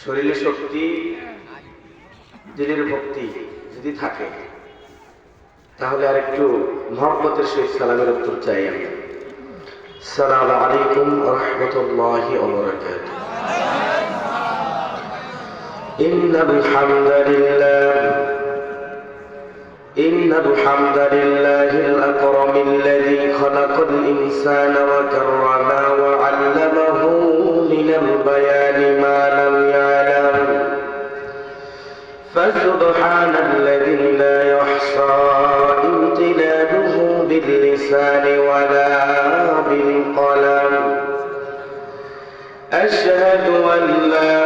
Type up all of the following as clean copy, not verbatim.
শরীরে শক্তি, দিনের ভক্তি যদি থাকে তাহলে আর একটু মহব্বতের সহিত সালামের উত্তর চাই আমি। আসসালামু আলাইকুম ওয়া রাহমাতুল্লাহি ওয়া বারাকাতুহু। ইন্নাল হামদালিল্লাহিল আকরামিল্লাযী খালাকাল ইনসানা ওয়া কাররামা ওয়া 'আল্লামাহু মিনাল বায়ানি মা লাম ইয়া'লাম। فسبحان الذي لا يحصى امتنانه باللسان ولا بالقلم. أشهد أن لا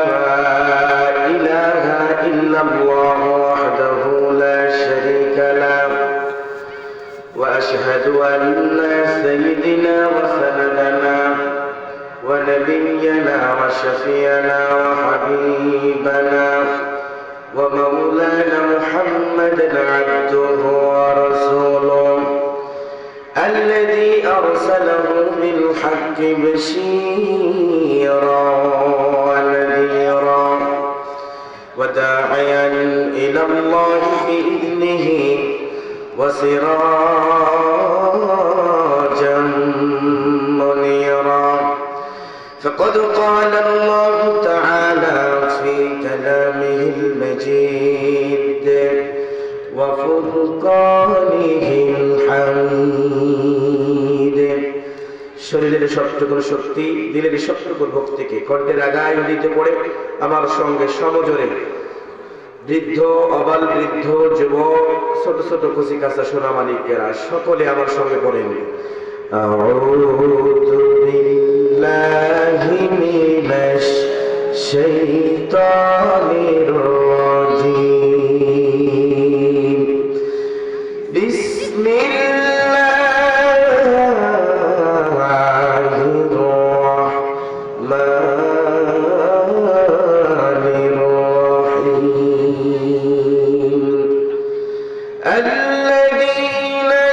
إله إلا الله وحده لا شريك له، وأشهد أن سيدنا وسندنا ونبينا وشفينا وحبيبنا ومولانا محمدا عبده ورسوله الذي أرسله بالحق بشيرا ونذيرا وداعيا إلى الله بإذنه وسراجا منيرا. فقد قال الله تعالى في كلامه المجيد وفرقانه الحميد. শরীরের সবটুকুর শক্তি, দিলের সবটুকুর ভক্তিকে কণ্ঠের আগায় নদীতে পড়ে আমার সঙ্গে সমজোরে বৃদ্ধ, অবাল বৃদ্ধ, যুবক, ছোট ছোট কুচি কাঁচা সোনা মালিকেরা সকলে আমার সঙ্গে পড়েন। আউযু বিল্লাহি মিনাশ শাইতানির রাজীম। বিসমিল্লাহির রাহমানির রাহিম। আল্লাযীনা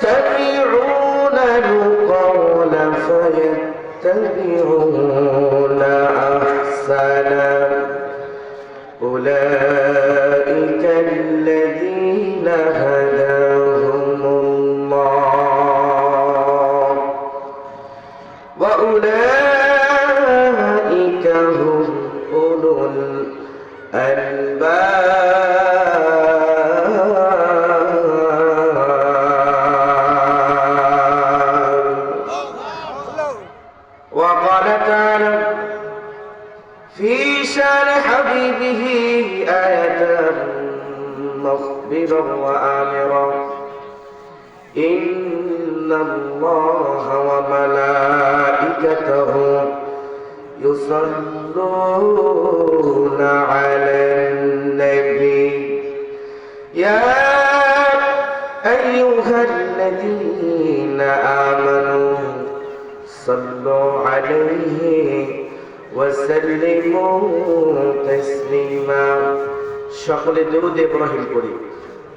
ইয়াস্তামি'উনা আল-ক্বাওলা ফায়াত্তাবি'উনা আহসানা। উলাইকা আল্লাযীনা হাদাহুমুল্লাহ ওয়া উলাইকা হুম উলুল আলবাব। وقال تعالى في شان حبيبه آية مخبرا وآمرا إن الله وملائكته يصلون على النبي يا أيها الذين آمنوا صلوا عليه وسلموا تسليما. সকলে দরুদ ইব্রাহিম পড়ি।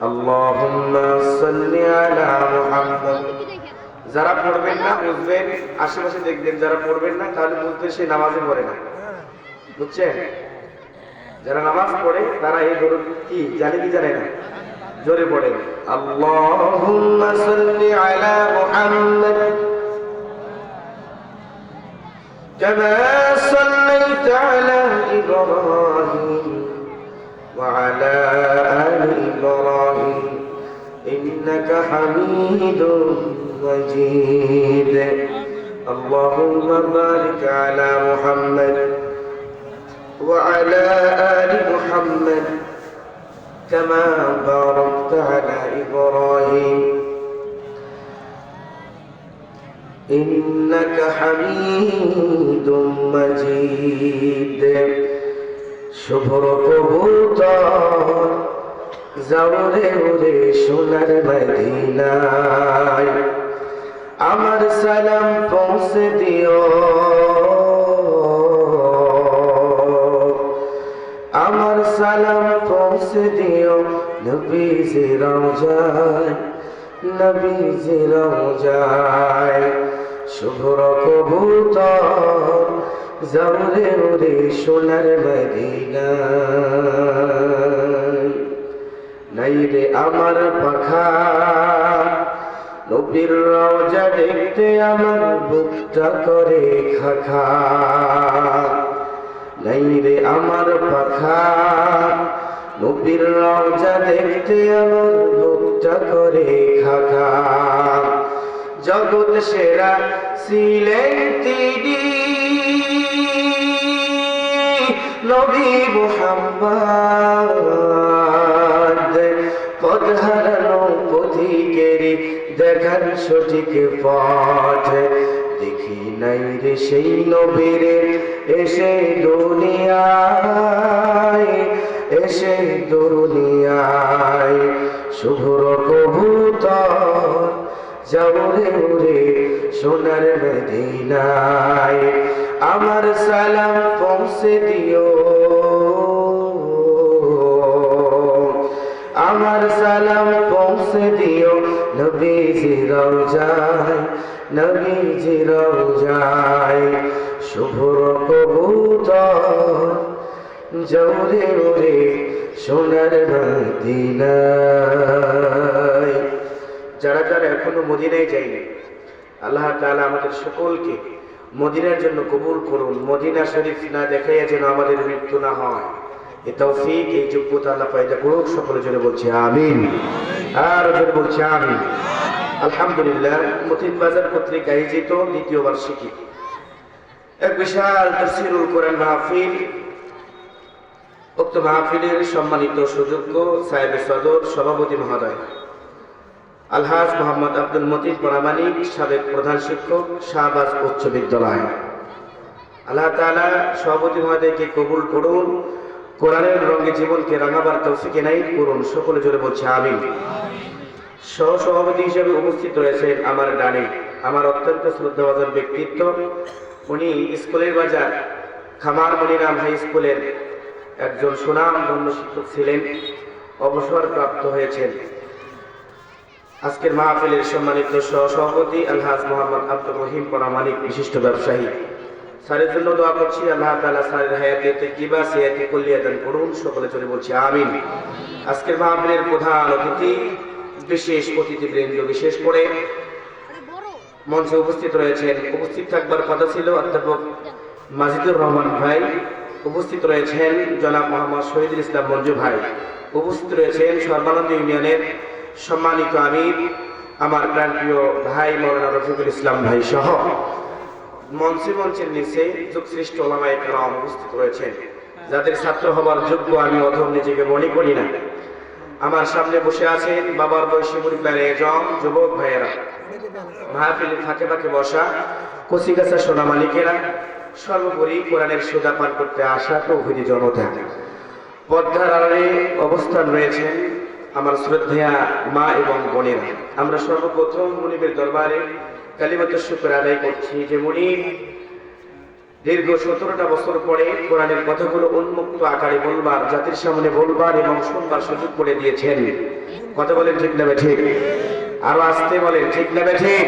আল্লাহুম্মা সাল্লি আলা মুহাম্মদ। যারা পড়বেন না বুঝবেন, আশেপাশে দেখবেন যারা পড়বেন না তাহলে বুঝতে সে নামাজে পড়ে না, বুঝছেন? যারা নামাজ পড়ে তারা এই দরুদ কি জানে কি জানে না, জোরে পড়েন। আল্লাহুম্মা সাল্লি আলা মুহাম্মদ كما صليت على إبراهيم وعلى آل إبراهيم إنك حميد مجيد. اللهم بارك على محمد وعلى آل محمد كما باركت على إبراهيم إنك حميد مجيد. শুভ্র কবুতর যাওরে ওরে সোনার মদিনায়, আমার সালাম পৌঁছে দিও, আমার সালাম পৌঁছে দিও নবীজি রওজায়, নবীজি রওজায়। শুভ্র কবুতর যাও রে ওরে সোনার মদিনায়। নাই রে আমার পাখা নবীর রওজা দেখতে আমার বুকটা করে খাখা। নাই রে আমার পাখা নবীর রওজা দেখতে আমার বুকটা করে খাখা। জগৎ সেরা ছিলেন তিনি নবী মুহাম্মদ। পথ হারানো পথিকের দেখান সঠিক পথ। দেখি নাই রে সেই নবীর এসে দুনিয়ায়, এসে দুনিয়ায়। শুভ্র কবুতর যাও রে ওরে সোনার মদিনায়। আমার সালাম পৌঁছে দিও, আমার সালাম পৌঁছে দিও নবীজি রওজায়, নবীজি রওজায়। শুভ্র কবুতর যাও রে ওরে সোনার মদিনায়। যারা যারা এখনো মদিনায় যায়নি, আল্লাহ তাআলা আমাদের সকলকে মদিনার জন্য কবুল করুন। মদিনা শরীফ না দেখাইয়া যেন আমাদের মৃত্যু না হয়, এই তৌফিক এই যোগ্যতা আল্লাহ পয়দা করুক। সকলের জন্য বলছি আমিন, আর জন্য বলছি আমিন। আলহামদুলিল্লাহ, মতিন বাজার কর্তৃক আয়োজিত দ্বিতীয় বার্ষিকী এক বিশাল তাফসীরুল কোরআন মাহফিল। উক্ত মাহফিলের সম্মানিত সুযোগ্য সাহেব সদর সভাপতি মহোদয় আলহাজ মোহাম্মদ আব্দুল মতিন প্রামাণিক, সাবেক প্রধান শিক্ষক, শাহবাজ উচ্চ বিদ্যালয়। আল্লাহ তাআলা সভাপতি মহোদয়কে কবুল করুন, কোরআনের রঙে জীবনকে রাঙাবার তৌফিক এনায়েত করুন। সকলে জোরে বলছে আমিন। সহ সভাপতি হিসেবে উপস্থিত রয়েছেন আমার ডানে আমার অত্যন্ত শ্রদ্ধাভাজন ব্যক্তিত্ব। উনি স্কুলের বাজার খামার মনিরাম হাই স্কুলের একজন সুনামধন্য শিক্ষক ছিলেন, অবসরপ্রাপ্ত হয়েছেন। আজকের মাহফিলের সম্মানিত সহসভাপতি আলহাজ মোহাম্মদ আব্দুর রহিম প্রামাণিক, বিশিষ্ট ব্যবসায়ী। স্যারের জন্য দোয়া করছি, আল্লাহ তাআলা স্যারের হায়াতে তাইয়্যিবা সিহাতে কুল্লিয়া দান করুন। সকলে চলে বলছি আমিন। আজকের মাহফিলের প্রধান অতিথি, বিশেষ অতিথিবৃন্দ, বিশেষ করে মঞ্চে উপস্থিত রয়েছেন, উপস্থিত থাকবার কথা ছিল অধ্যাপক মাজিদুর রহমান ভাই, উপস্থিত রয়েছেন জনাব মোহাম্মদ শহীদুল ইসলাম মঞ্জু ভাই, উপস্থিত রয়েছেন সর্বানন্দ ইউনিয়নের সম্মানিত আমির আমার প্রাণপ্রিয় ভাই মাওলানা রফিকুল ইসলাম ভাই সহ মঞ্চের নিচে যুগশ্রেষ্ঠ ওলামায়ে কেরাম উপস্থিত রয়েছেন, যাদের ছাত্র হবার যোগ্য আমি অধম নিজেকে মনে করি না। আমার সামনে বসে আছেন বাবার বয়সী মুরিব্বারে এজম যুবক ভাইয়েরা, মাহফিলের ফাঁকে ফাঁকে বসা কচিকাঁচা সোনা মালিকেরা, সর্বোপরি কোরআনের সুধা পান করতে আসা তৌহিদি জনতা। পর্দার আড়ালে অবস্থান রয়েছেন আমার শ্রদ্ধেয়া মা এবং বোনেরা। আমরা সর্বপ্রথম মুনিবের দরবারে কালিমাতুশ শুকর আদায় করছি যে মুনিব দীর্ঘ 17টা বছর পরে কোরআনের কথাগুলো উন্মুক্ত আকারে বলবার, জাতির সামনে বলবার এবং শুনবার সুযোগ করে দিয়েছেন। কথা বলেন ঠিক না ঠিক? আরো আসতে বলেন ঠিক না ঠিক?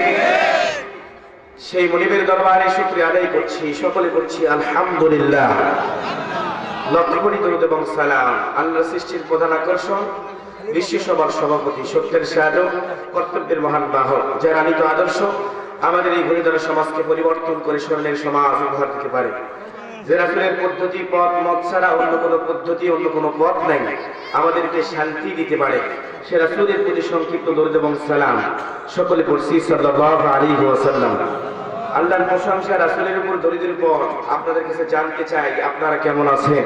সেই মুনিবের দরবারে শুকরিয়া আদায় করছি, সকলে করছি আলহামদুলিল্লাহ। লক্ষ কোটি দরুদ এবং সালাম আল্লাহর সৃষ্টির প্রধান আকর্ষণ, বিশ্বসভার সভাপতি, সত্যের সাধক, কর্তব্যের মহান বাহক, যার আনিত আদর্শ আমাদের এই ঘুরিধরা সমাজকে পরিবর্তন করে স্বর্ণের সমাজ উপহার দিতে পারে। যে রাসূলের পদ্ধতি পথ মত ছাড়া অন্য কোনো পদ্ধতি, অন্য কোনো পথ নাই, আমাদেরকে শান্তি দিতে পারে, সে রাসূলের প্রতি সংক্ষিপ্ত দরুদ এবং সালাম সকলে পড়ছি সাল্লাল্লাহু আলাইহি ওয়াসাল্লাম। আল্লাহর প্রশংসা রাসূলের উপর দরুদের পর আপনাদের কাছে জানতে চাই, আপনারা কেমন আছেন?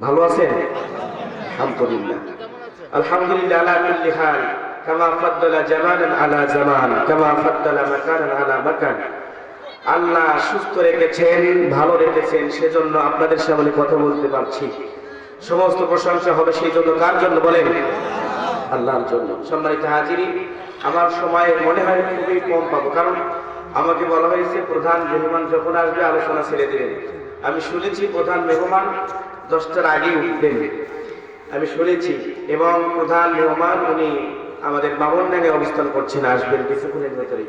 ভালো আছেন? আলহামদুলিল্লাহ, আলহামদুলিল্লাহ আলা কুল্লি হাল, কামা ফাদ্দালা জামানান আলা জামান, কামা ফাদ্দালা মাকানান আলা মাকান। আল্লাহ সুস্থ রেখেছেন, ভালো রেখেছেন, সেজন্য আপনাদের সামনে কথা বলতে পারছি। সমস্ত প্রশংসা হবে সেই জন্য, কার জন্য বলেন? আল্লাহর জন্য। সম্মানিত হাজিরিন, আমার সময় মনে হয় খুবই কম পাবো, কারণ আমাকে বলা হয়েছে প্রধান মেহমান যখন আসবে আলোচনা ছেড়ে দেবেন। আমি শুনেছি প্রধান মেহমান 10টার আগে উঠবেন, আমি শুনেছি, এবং প্রধান মেহমান উনি আমাদের বামনডাঙ্গায় অবস্থান করছেন, আসবেন কিছুক্ষণের ভেতরেই।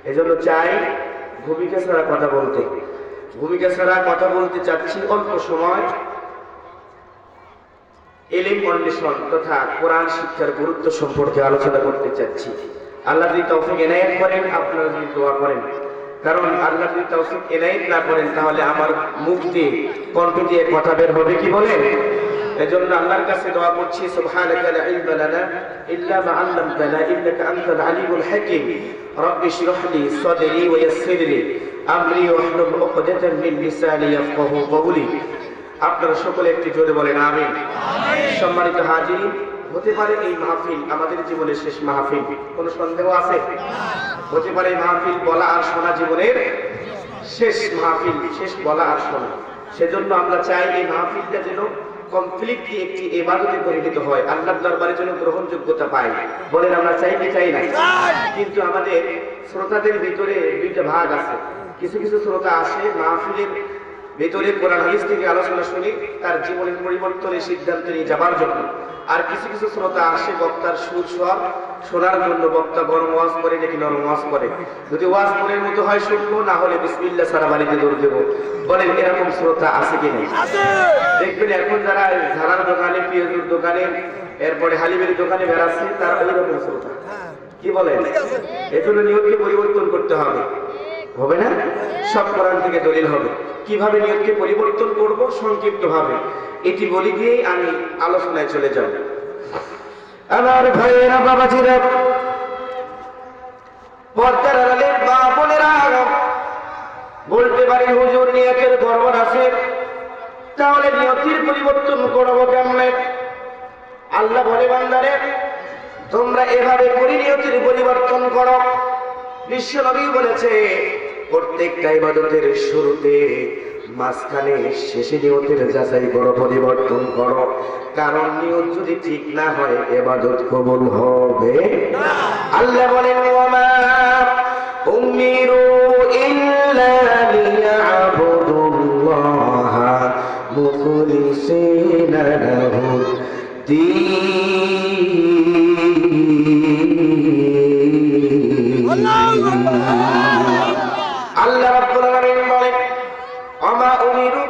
এজন্য চাই ভূমিকা ছাড়া কথা বলতে চাচ্ছি অল্প সময় ইলম অন্বেষণ তথা কোরআন শিক্ষার গুরুত্ব সম্পর্কে আলোচনা করতে চাচ্ছি। আল্লাহ যদি তৌফিক এনায়েত করেন, আপনারা যদি দোয়া করেন, কারণ আল্লাহ যদি তৌফিক এনায়েত না করেন তাহলে আমার মুখ দিয়ে কণ্ঠ দিয়ে কথা বের হবে কি বলেন? এজন্য আল্লাহর কাছে দোয়া করছি, সুবহানাকা লা ইলমা লানা ইল্লা মা আল্লামতানা ইন্নাকা আনতাল আলিমুল হাকীম। রব্বি ইশরাহ লি সাদরি ওয়া ইয়াসসির লি আমরি ওয়াহলুল উকদাতাম মিন লিসানি ইয়াফকাহু কওলি। আপনারা সকলে একটি জোরে বলেন আমিন। সম্মানিত হাজির, হতে পারে এই মাহফিল আমাদের জীবনের শেষ মাহফিল, কোনো সন্দেহ আছে? হতে পারে এই মাহফিল বলা আর শোনা জীবনের শেষ মাহফিল, শেষ বলা আর শোনা। সেজন্য আমরা চাই এই মাহফিলটা যেন কমপ্লিটলি একটি ইবাদতে পরিণত হয়, আল্লাহর দরবারে যেন গ্রহণযোগ্যতা পায়। বলেন আমরা চাই কি চাই না? কিন্তু আমাদের শ্রোতাদের ভিতরে দুইটা ভাগ আছে। কিছু কিছু শ্রোতা আসে মাহফিলের ভিতরে কোরআন হাদিস থেকে আলোচনা শুনি তার জীবনের পরিবর্তনের সিদ্ধান্ত নিয়ে যাবার জন্য, আর কিছু কিছু শ্রোতা আসে বক্তার সুর স্বর শোনার জন্য। বক্তা গরম ওয়াজ করে নাকি নরম ওয়াজ করে, যদি ওয়াজ মনের মতো হয় শুনবো, না হলে বিসমিল্লাহ সারা বাড়িতে দৌড় দেবো। বলেন এরকম শ্রোতা আছে কি নেই? দেখবেন এখন যারা ঝাড়ার দোকানে, পেঁয়াজুর দোকানে, এরপরে হালিমের দোকানে বেড়াচ্ছে, তারা ওই রকম শ্রোতা। কি বলেন? এজন্য নিয়তকে পরিবর্তন করতে হবে না? সব কোরআন থেকে দলিল হবে। কিভাবে নিয়তকে পরিবর্তন করব সংক্ষিপ্ত ভাবে এটি বলি দিয়েই আমি আলোচনায় চলে যাব। আমার ভাইয়েরা, বাবাজিরা, পর্দার আড়ালের মা বোনেরা, বলতে পারেন হুজুর নিয়তের গড়বড় আছে, তাহলে নিয়তের পরিবর্তন করব কেমনে? আল্লাহ বলে বান্দারে তোমরা এভাবে করে নিয়তের পরিবর্তন করো। বিশ্ব নবী বলেছে প্রত্যেকটা ইবাদতের শুরুতে, মাঝখানে, শেষে নিয়তের যাচাই করো, পরিবর্তন করো। কারণ নিয়ত যদি ঠিক না হয় ইবাদত কবুল হবে না। আল্লাহ বলেন ওয়ামা উমিরু ইল্লা লিয়াবুদুল্লাহা মুখলিসিনা লাহুদ-দীন। আল্লাহ রাব্বুল আলামিন বলেন আমা উমিরু,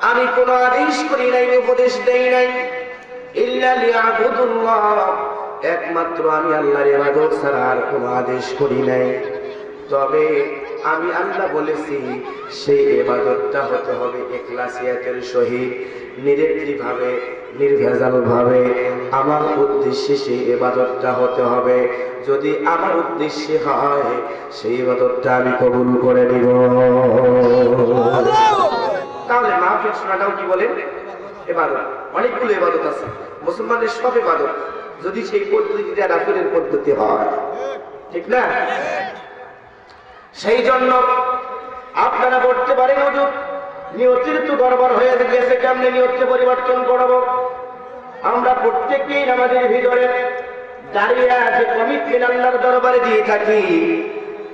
আমি কোন আদেশ করি নাই, উপদেশ দেই নাই, ইল্লা লিয়াবুদুল্লাহ, একমাত্র আমি আল্লাহর ইবাদত ছাড়া আর কোন আদেশ করি নাই। তবে আমি আল্লাহ বলেছি সেই ইবাদতটা হতে হবে ইখলাসিয়াতের সহিত, নির্ভেজাল ভাবে, নির্ভেজাল ভাবে আমার উদ্দেশ্যে সেই ইবাদতটা হতে হবে। যদি আমার উদ্দেশ্যে হয় সেই ইবাদতটা আমি কবুল করে নিব। তাহলে মাহফিল শোনাটাও কি বলেন? ইবাদত। অনেকগুলো ইবাদত আছে, মুসলমানের সব ইবাদত, যদি সেই পদ্ধতিটা রাসূলের পদ্ধতি হয়, ঠিক না? সেই জন্য আপনারা বলতে পারেন হুজুর নিয়তের তো গড়বড় হয়ে গেছে, কেমনে নিয়তকে পরিবর্তন করব? আমরা প্রত্যেকেই আমাদের ভিতরে দাঁড়িয়ে যে কমিটমেন্ট আল্লাহর দরবারে দিয়ে থাকি,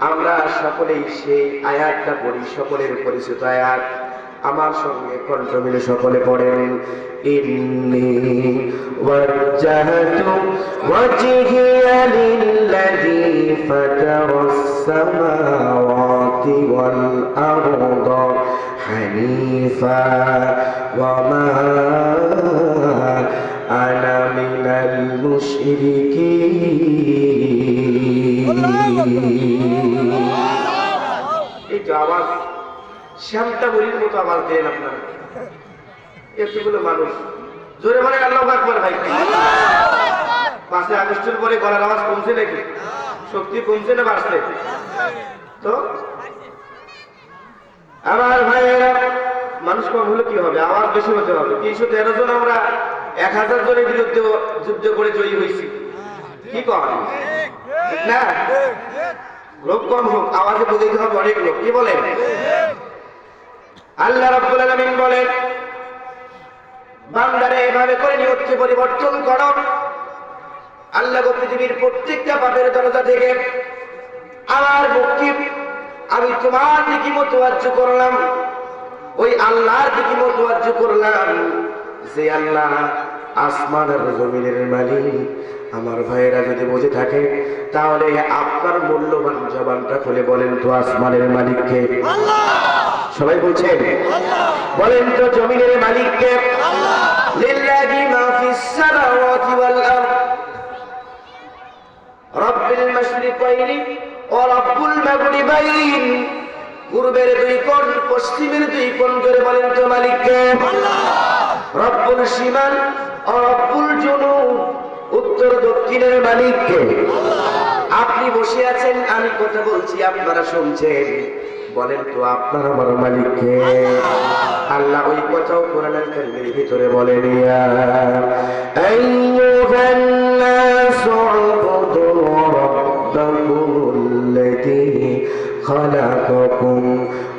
আমরা সকলেই সেই আয়াতটা পড়ি, সকলের পরিচিত আয়াত। আমার সঙ্গে কণ্ঠ মিলে সকলে পড়েন, ইন্নী ওয়াজ্জাহতু ওয়াজহিয়া লিল্লাযী ফাতারাস সামাওয়াতি ওয়াল আরদা হানিফা ওয়া মা আনা মিনাল মুশরিকিন। এই তো আওয়াজ শ্যামটা বলির মতো আওয়াজ দেন আপনারা। এতগুলো মানুষ জোরে বলেন আল্লাহু আকবার। ভাই 5 আগস্টের পরে গলার আওয়াজ কমছে নাকি? শক্তি কমছে না বাড়ছে? তো আমার ভাইয়েরা, মানুষ কম হলে কি হবে? আওয়াজ বেশি হতে হবে। 313 জন আমরা 1000 জনের বিরুদ্ধে যুদ্ধ করে জয়ী হয়েছি। কি কম না? লোক কম হোক, আওয়াজে বুঝাইতে হবে অনেক লোক। কি বলেন? আল্লাহ রাব্বুল আলামিন বলেন বান্দারে এভাবে করে নিয়তকে পরিবর্তন করো। আল্লাহ পৃথিবীর প্রত্যেকটা পাপের দরজা থেকে আমার মুক্তি আমি তোমার দিকে মুতওয়াজ্জ করলাম, ওই আল্লাহর দিকে মুতওয়াজ্জ করলাম যে আল্লাহ আসমান আর জমিনের মালিক। আমার ভাইয়েরা যদি বুঝে থাকে তাহলে আপনার মূল্যবান জবানটা খুলে বলেন তো আসমানের মালিককে? সবাই বলছেন বলেন তো জমিনের মালিককে? লিল্লাহি মা ফিস সামাওয়াতি ওয়াল আরদ রব্বিল মাশরিকাইনি ওয়া রব্বুল মাগরিবাইন। পূর্বের দুই কোণ পশ্চিমের দুই কোণ করে বলেন তো মালিককে? রব্বুল শিমাল ও রব্বুল জুনুব, উত্তর দক্ষিণের মালিককে? আপনি বসে আছেন, আমি কথা বলছি, আপনারা শুনছেন, বলেন তো আপনার আমার মালিককে? আল্লাহ ওই কথাও কোরআনুল কারীমের ভিতরে বলেন, ইয়া আইয়ুহান নাসু উবুদু রাব্বাকুমুল্লাযী খালাকাকুম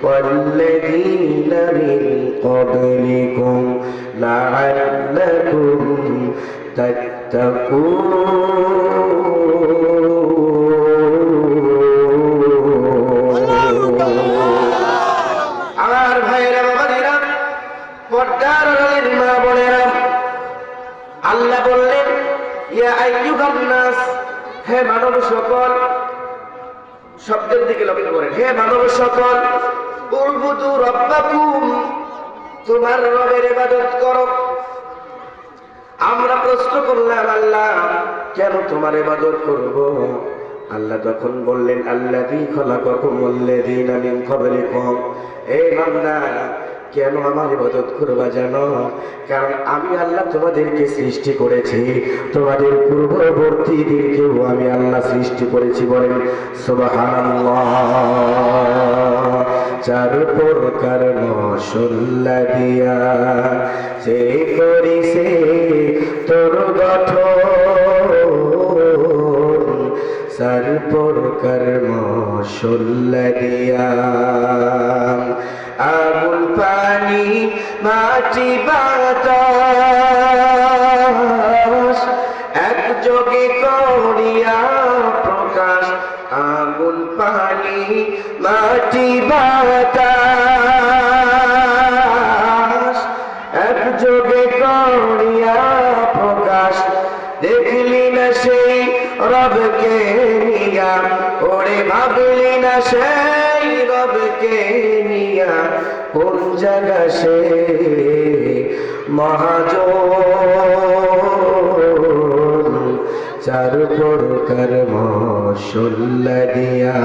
ওয়াল্লাযীনা মিন ক্বাবলিকুম লাআল্লাকুম তাত্তাকুন। আমার ভাইয়েরা, বাবাজিরা, পর্দার আড়ালের মা বোনেরা, আল্লাহ বললেন ইয়া আইয়ুহান নাস, হে মানব সকল। শব্দের দিকে লক্ষ্য করেন, হে মানব সকল, উবুদু রাব্বাকুম, তোমার রবের ইবাদত করো। আমরা প্রশ্ন করলাম, আল্লাহ কেন তোমার ইবাদত করব? আল্লাহ তখন বললেন আল্লাযী খালাকাকুম ওয়াল্লাযীনা মিন ক্বাবলিকুম, এই বান্দা কেন আমার ইবাদত করবা জানো? কারণ আমি আল্লাহ তোমাদেরকে সৃষ্টি করেছি, তোমাদের পূর্ববর্তীদেরকেও আমি আল্লাহ সৃষ্টি করেছি। বলেন সুবহানাল্লাহ। চার প্রকার মশলা দিয়া সে করিছে তোর গঠন, চার প্রকার মশলা দিয়া আগুন পানি মাটি বাতাস একযোগে করিয়া প্রকাশ। আগুন পানি মাটি বাতাস একযোগে করিয়া প্রকাশ। দেখলি না সেই রবকে নিয়া, ওরে ভাবলি না সেই রবকে নিয়া, কোন জায়গা সে মহাজন। চার প্রকার মশলা দিয়া।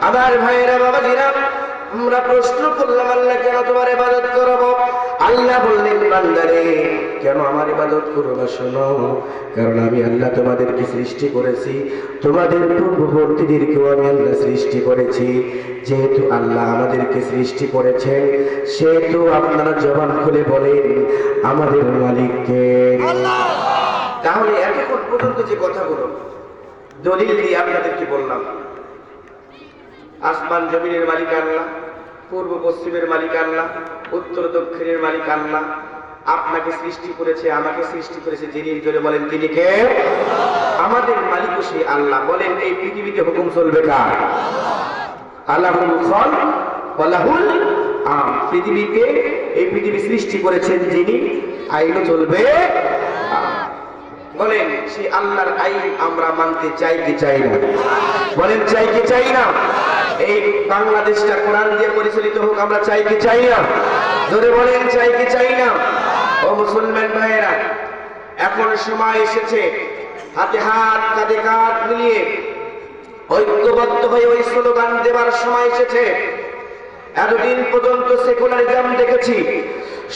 আমার ভাইয়েরা, বাবাজিরা, আমরা প্রশ্ন করলাম আল্লাহ কেন তোমার ইবাদত করব? আল্লাহ বললেন বান্দারে কেন আমার ইবাদত করবা? শোনো, কারণ আমি আল্লাহ তোমাদেরকে সৃষ্টি করেছি, তোমাদের পূর্ববর্তীদেরকেও আমি আল্লাহ সৃষ্টি করেছি। যেহেতু আল্লাহ আমাদেরকে সৃষ্টি করেছেন, সেহেতু আপনারা জবান খুলে বলেন আমাদের মালিককে। তাহলে এতক্ষণ পর্যন্ত যে কথাগুলো দলিল দিয়ে আপনাদেরকে বললাম, আসমান জমিনের মালিক আল্লাহ, পূর্ব পশ্চিমের মালিক আল্লাহ, উত্তর দক্ষিণের মালিক আল্লাহ, আপনাকে সৃষ্টি করেছে, আমাকে সৃষ্টি করেছে, যিনি জোরে বলেন তিনি কে? আমাদের মালিকও সেই আল্লাহ। বলেন এই পৃথিবীতে হুকুম চলবে কার? আল্লাহুল খালক ওয়া লাহুল আমর। পৃথিবীকে, এই পৃথিবী সৃষ্টি করেছেন যিনি, আইনও চলবে। বলেন সেই আল্লাহর আইন আমরা মানতে চাই কি চাই না? বলেন চাই কি চাই না? এই বাংলাদেশটা কোরআন দিয়ে পরিচালিত হোক, আমরা চাই কি চাই না? জোরে বলেন চাই কি চাই না? ও মুসলমান ভাইয়েরা, এখন সময় এসেছে হাতে হাত কাঁধে কাঁধ মিলিয়ে ঐক্যবদ্ধ হয়ে ওই স্লোগান দেবার সময় এসেছে। এতদিন পর্যন্ত সেকুলারিজম দেখেছি,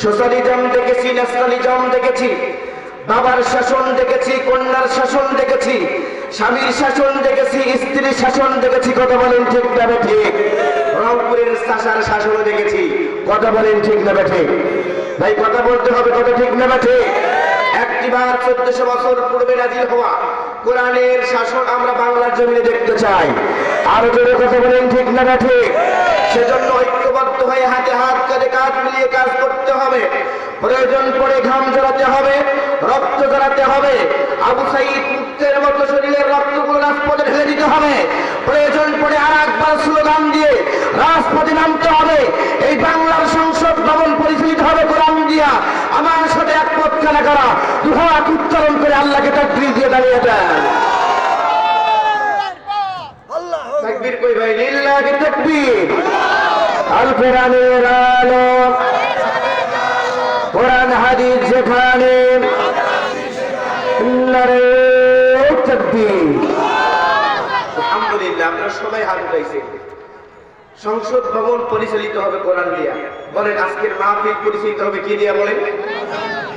সোশ্যালিজম দেখেছি, ন্যাশনালিজম দেখেছি, বাবার শাসন দেখেছি, কন্যার শাসন দেখেছি, স্বামীর শাসন দেখেছি, স্ত্রীর শাসন দেখেছি। কথা বলেন ঠিক না ঠিক? রংপুরের চাষার শাসন দেখেছি। কথা বলেন ঠিক না ঠিক? ভাই কথা বলতে হবে, কথা ঠিক না ঠিক? একটিবার 1400 বছর পূর্বে নাজিল হওয়া কোরআনের শাসন আমরা বাংলার জমিনে দেখতে চাই। আরো জোরে কথা বলেন ঠিক না ঠিক? সেজন্য ঐক্যবদ্ধ হয়ে হাতে হাত কাঁধে কাঁধ মিলিয়ে কাজ করতে হবে। প্রয়োজন পড়ে ঘাম ঝরাতে হবে, রক্ত ঝরাতে হবে। আবু সাঈদ মুক্তের মতো শরীরের রক্তগুলো রাজপথে ঢেলে দিতে হবে। প্রয়োজন পড়ে আর একবার স্লোগান দিয়ে রাজপথে নামতে হবে। এই বাংলার সংসদ ভবন পরিচালিত হবে কোরআন দিয়া। আমার সাথে একমত না কারা দুহাত উচ্চারণ করে আল্লাহকে তাকবীর দিয়ে দাঁড়িয়ে দেন। তাকবীর কই ভাই, লিল্লাহি তাকবীর। আল কোরআনের আলো, কোরআন হাদিস যেখানে, নারে তাকবীর। আলহামদুলিল্লাহ, আমরা সবাই হাত উঠাইছি। সংসদ ভবন পরিচালিত হবে কোরআন দিয়া। বলেন আজকের মাহফিল পরিচালিত হবে কি দিয়া? বলেন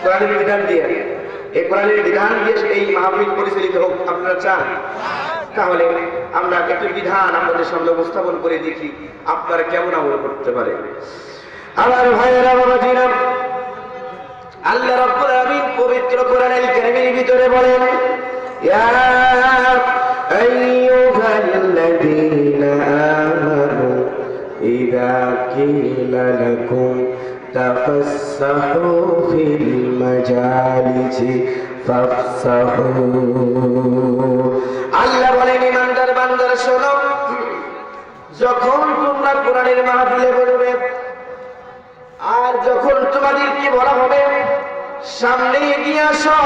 কোরআনের বিধান দিয়া। এই কোরআনের বিধান দিয়ে এই মাহফিল পরিচালিত হোক আপনারা চান? তাহলে আমরা একটা বিধান আপনাদের সামনে উপস্থাপন করে দেখি আপনারা কেমন আমল করতে পারে। আমার ভাইয়েরা, বাবাজিরা, আল্লাহ রাব্বুল আলামিন পবিত্র কোরআনুল কারীমের ভিতরে বলেন, ইয়া আইয়ুহাল্লাযীনা আমানু ইযা কিলা লাকুম তাফাসসাহু ফিল মাজালিসি ফাফসাহু। আল্লাহ বলেন, ইমানদার বান্দারা শোনো, যখন তোমরা কোরআনের মাহফিলে বলবে আর যখন তোমাদেরকে বলা হবে সামনে এগিয়ে আসো,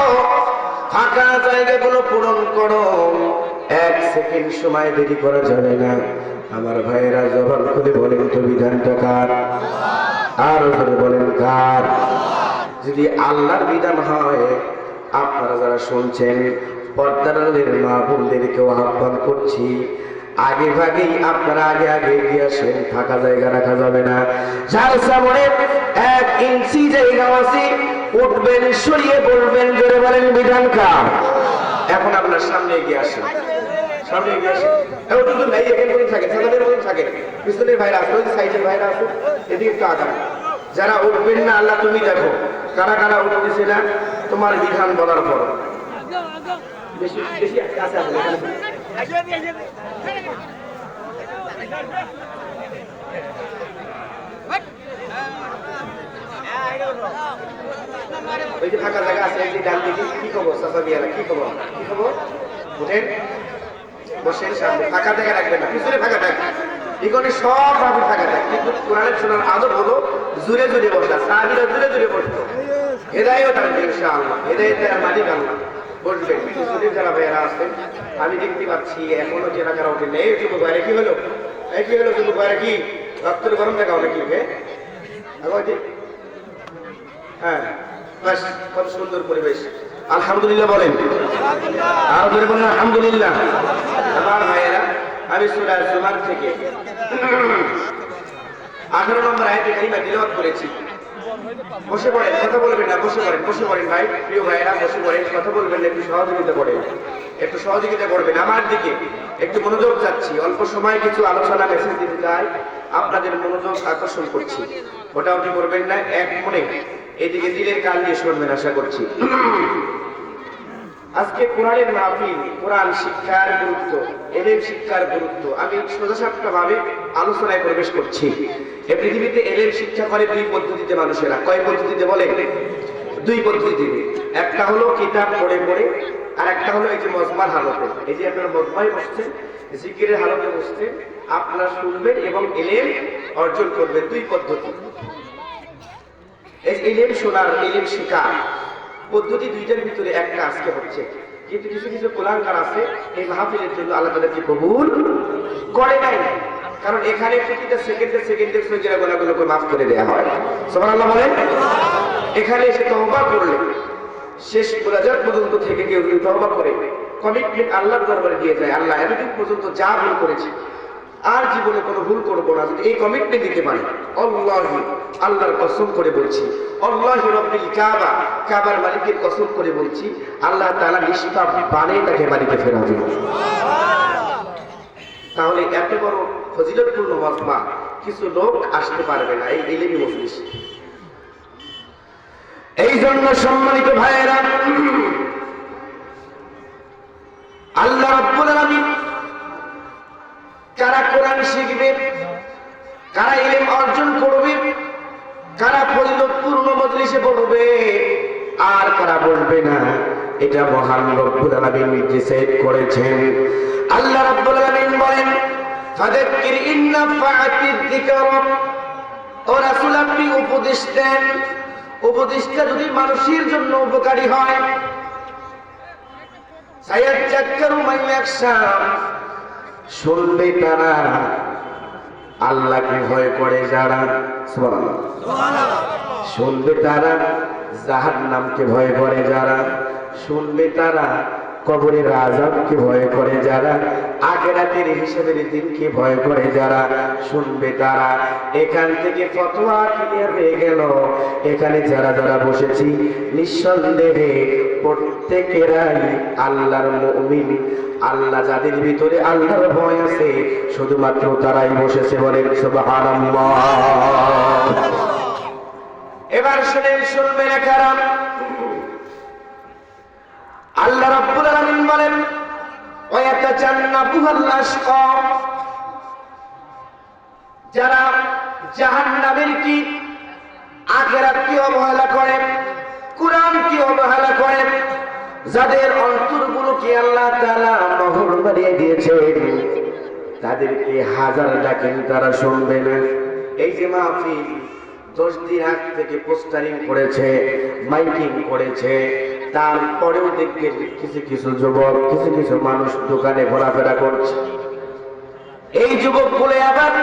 ফাঁকা জায়গাগুলো পূরণ করো, 1 সেকেন্ড সময় দেরি করা যাবে না। আমার ভাইয়েরা জবান খুলে বলেন তো বিধানটা কার? আর ধরে বলেন কার? যদি আল্লাহর বিধান হয়, আপনারা যারা শুনছেন পর্দারের মা বোনদেরকেও আহ্বান করছি, আগে ভাগেই আপনারা আগে আগে এগিয়ে আসেন, ফাঁকা জায়গা রাখা যাবে না। যার সামনে 1 ইঞ্চি জায়গা আছে উঠবেন, সরিয়ে বলবেন, জোরে বলেন বিধান কার? এখন আপনার সামনে এগিয়ে আসেন, সামনে এগিয়ে আসেন। এও কিন্তু নাই, এখানে বলে থাকে, সামনের বলে থাকে, পিছনের ভাইরা আছে, ওই সাইডের ভাইরা আছে, এদিকে একটু আগান। যারা উঠবেন না, আল্লাহ তুমি দেখো কারা কারা উঠতেছে না তোমার বিধান বলার পর। বেশি বেশি কাছে আসেন, ওই যে ফাঁকা জায়গা আছে, এই যে ডান দিকে। কি খবর চাচা বিয়ারা, কি খবর? কি খবর? উঠেন, বসেন, সামনে ফাঁকা জায়গা রাখবেন না, পিছনে ফাঁকা থাকবে, এখানে সব ভাবে ফাঁকা থাকে। কিন্তু কোরআনের শোনার আদব হলো জুড়ে জুড়ে বসা, সাহাবীরা জুড়ে জুড়ে বসতো। হেদায়েত আসবে ইনশাআল্লাহ, হেদায়েতের মালিক আল্লাহ। বসবেন, পিছনে যারা ভাইয়েরা আছেন আমি দেখতে পাচ্ছি এখনো যে রাখারা ওঠেন। এই যুবক ভাইরা কি হলো? এই কি হলো যুবক ভাইরা? কি রক্তের গরম দেখাও নাকি? হ্যাঁ, বাস, কত সুন্দর পরিবেশ। আলহামদুলিল্লাহ বলেন, আর ধরে বলেন আলহামদুলিল্লাহ। আমার ভাইয়েরা, আমি সূরা জুমার থেকে 18 নম্বর আয়াতে কারিমা তিলাওয়াত করেছি। বসে পড়েন, কথা বলবেন না, বসে পড়েন, বসে পড়েন ভাই, প্রিয় ভাইয়েরা, বসে পড়েন, কথা বলবেন না, একটু সহযোগিতা করেন, একটু সহযোগিতা করবেন আমার দিকে, একটু মনোযোগ চাচ্ছি। অল্প সময় কিছু আলোচনা মেসেজ দিতে চাই, আপনাদের মনোযোগ আকর্ষণ করছি। ওটা ওটি করবেন না, এক মনে এদিকে দিলের কান দিয়ে শুনবেন আশা করছি। আজকে কোরআনের মাহফিল, কোরআন শিক্ষার গুরুত্ব, এলেম শিক্ষার গুরুত্ব আমি সোজাসাপটা ভাবে আলোচনায় প্রবেশ করছি। এই পৃথিবীতে এলেম শিক্ষা করে 2 পদ্ধতিতে মানুষেরা। কয় পদ্ধতিতে বলে? 2 পদ্ধতিতে। একটা হলো কিতাব পড়ে পড়ে, আর একটা হলো এই যে মজমার হালতে। এই যে আপনারা মজমায় বসছেন, জিকিরের হালতে বসছেন, আপনারা শুনবেন এবং এলেম অর্জন করবেন। 2 পদ্ধতি। এই এলেম শোনার, এলেম শেখার পদ্ধতি 2টার ভিতরে একটা আজকে হচ্ছে। কিন্তু কিছু কিছু কুলাঙ্গার আছে এই মাহফিলের জন্য আল্লাহ তাদেরকে কবুল করে নাই, কারণ এখানে প্রতিটা সেকেন্ডে সগীরা গুনাহগুলোকে মাফ করে দেওয়া হয়। সুবহানাল্লাহ বলেন। এখানে এসে তওবা করলে শেষ মুনাজাত পর্যন্ত থেকে কেউ যদি তওবা করে, কমিটমেন্ট আল্লাহর দরবারে দিয়ে যায়, আল্লাহ এতদিন পর্যন্ত যা ভুল করেছি আর জীবনে কোনো ভুল করবো না, যদি এই কমিটমেন্ট দিতে পারি, আল্লাহি, আল্লাহর কসম করে বলছি, আল্লাহি রাব্বিল কাবা, কাবার মালিকের কসম করে বলছি, আল্লাহ তাআলা নিষ্পাপ বানিয়ে তাকে বাড়িতে ফেরাবে। তাহলে এত বড় ফজিলতপূর্ণ মজমা কিছু লোক আসতে পারবে না এই ইলমি মজলিস। এই জন্য সম্মানিত ভাইয়েরা, আল্লাহ রাব্বুল আলামিন কারা কোরআন শিখবে, কারা ইলম অর্জন করবে, কারা ফজিলতপূর্ণ মজলিসে বসবে আর কারা বসবে না, এটা মহান রব্বুল আলামিন ডিসাইড করেছেন। আল্লাহ রাব্বুল আলামিন বলেন, ফাযাক্কির ইন নাফাআতিয যিকর, ও রাসূল আপনি উপদেশ দেন, উপদেশটা যদি মানুষের জন্য উপকারী হয়, সায়াজ্জাক্কারু মান ইয়াখশা, শুনবে তারা আল্লাহকে ভয় করে যারা, সুবহানাল্লাহ, শুনবে তারা জাহান্নামকে ভয় করে যারা, শুনবে তারা কবরের আযাবকে ভয় করে যারা, আখিরাতের হিসাবের দিনকে ভয় করে যারা, শুনবে তারা। এখান থেকে ফতোয়া ক্লিয়ার হয়ে গেল, এখানে যারা যারা বসেছি নিঃসন্দেহে প্রত্যেকেরাই আল্লাহর মুমিন। আল্লাহ যাদের ভিতরে আল্লাহর ভয় আছে শুধুমাত্র তারাই বসেছে, বলেন সুবহানাল্লাহ। এবার শুনবেন কারণ আল্লাহ রাব্বুল আলামিন বলেন ওয়ায়াতাজান্নাবুহাল আশকা, যারা জাহান্নামের কি আখিরাতকে অবহেলা করে, কুরআনকে অবহেলা করে, যাদের অন্তরগুলোকে আল্লাহ তাআলা মোহর মারিয়ে দিয়েছেন, তাদেরকে হাজার ডাকেন তারা শুনবে না। এই যে মাহফিল 10 দিন আগ থেকে পোস্টারিং করেছে, মাইকিং করেছে, তারপরেও দেখবেন কিছু কিছু যুবক, কিছু কিছু মানুষ দোকানে ঘোরাফেরা করছে। এই যুবক বলে আবার